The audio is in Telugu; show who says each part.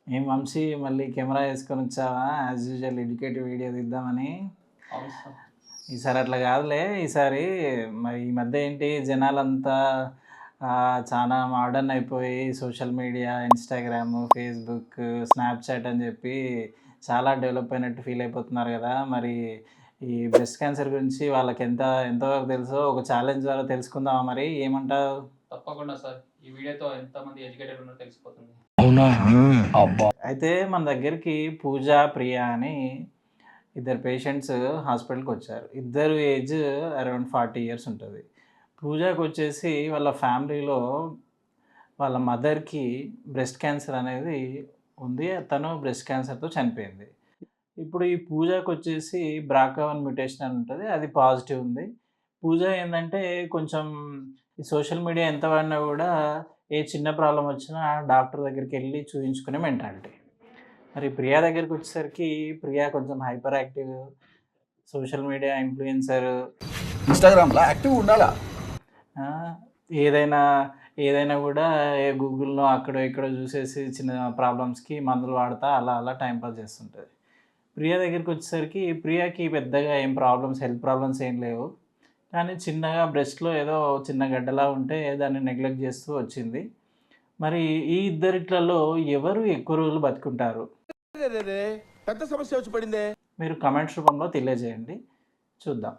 Speaker 1: ఏం వంశీ మళ్ళీ కెమెరా వేసుకొని వచ్చావా? యాజ్ యూజువల్ ఎడ్యుకేటివ్ వీడియో తీద్దామని.
Speaker 2: అవును సార్.
Speaker 1: ఈసారి అట్లా కాదులే. ఈసారి మరి ఈ మధ్య ఏంటి జనాలంతా చాలా మోడర్న్ అయిపోయి social media, Instagram, Facebook, Snapchat అని చెప్పి చాలా డెవలప్ అయినట్టు ఫీల్ అయిపోతున్నారు కదా! మరి ఈ బ్రెస్ట్ క్యాన్సర్ గురించి వాళ్ళకి ఎంతవరకు తెలుసో ఒక ఛాలెంజ్ ద్వారా తెలుసుకుందామా మరి? ఏమంటావు?
Speaker 2: తప్పకుండా సార్. ఈ వీడియోతో ఎంతమంది ఎడ్యుకేటెడ్ ఉన్నారో తెలిసిపోతుంది.
Speaker 3: అవునా? అబ్బా!
Speaker 1: అయితే మన దగ్గరికి పూజ, ప్రియ అని ఇద్దరు పేషెంట్స్ హాస్పిటల్‌కొచ్చారు. ఇద్దరు ఏజ్ అరౌండ్ 40 ఇయర్స్ ఉంటది. పూజకొచ్చేసి వాళ్ళ ఫ్యామిలీలో వాళ్ళ మదర్‌కి బ్రెస్ట్ క్యాన్సర్ అనేది ఉంది. తను బ్రెస్ట్ క్యాన్సర్‌తో చనిపోయింది. ఇప్పుడు ఈ పూజకొచ్చేసి BRCA1 మ్యుటేషన్ అని ఉంటది. అది పాజిటివ్ ఉంది. పూజ ఏందంటే కొంచెం ఈ సోషల్ మీడియా ఎంత వాడినా గూడా ఏ చిన్న ప్రాబ్లమ్ వచ్చినా డాక్టర్ దగ్గరికెళ్లి చూయించుకునే మెంటాలిటీ. మరి ప్రియా దగ్గరికొచ్చేసరికి ప్రియా కొంచెం hyper active, social media influencer.
Speaker 3: ఇన్‌స్టాగ్రామ్‌లో యాక్టివ్‌గా ఉండాలా?
Speaker 1: ఆ! ఏదైనా, ఏదైనా గూడా గూగుల్‌లో అక్కడో ఇక్కడో జూసేసి చిన్న ప్రాబ్లమ్స్‌కి మందులు వాడతా అలా అలా టైమ్ పాస్ చేస్తుంటది. ప్రియ దగ్గరికొచ్చేసరికి ప్రియాకి పెద్దగా ఏం ప్రాబ్లమ్స్, హెల్త్ ప్రాబ్లమ్స్ ఏం లేవు. కానీ చిన్నగా బ్రెస్ట్‌లో ఏదో చిన్న గడ్డలా ఉంటే దాన్ని నెగ్లెక్ట్ చేస్తూ వచ్చింది. మరి ఈ ఇద్దరిట్లలో ఎవరు ఎక్కువ రోజులు బతికుంటారు?
Speaker 3: అరెరెరే! పెద్ద సమస్య వచ్చి పడిందే.
Speaker 1: మీరు కామెంట్స్ రూపంలో తెలియజేయండి. చూద్దాం.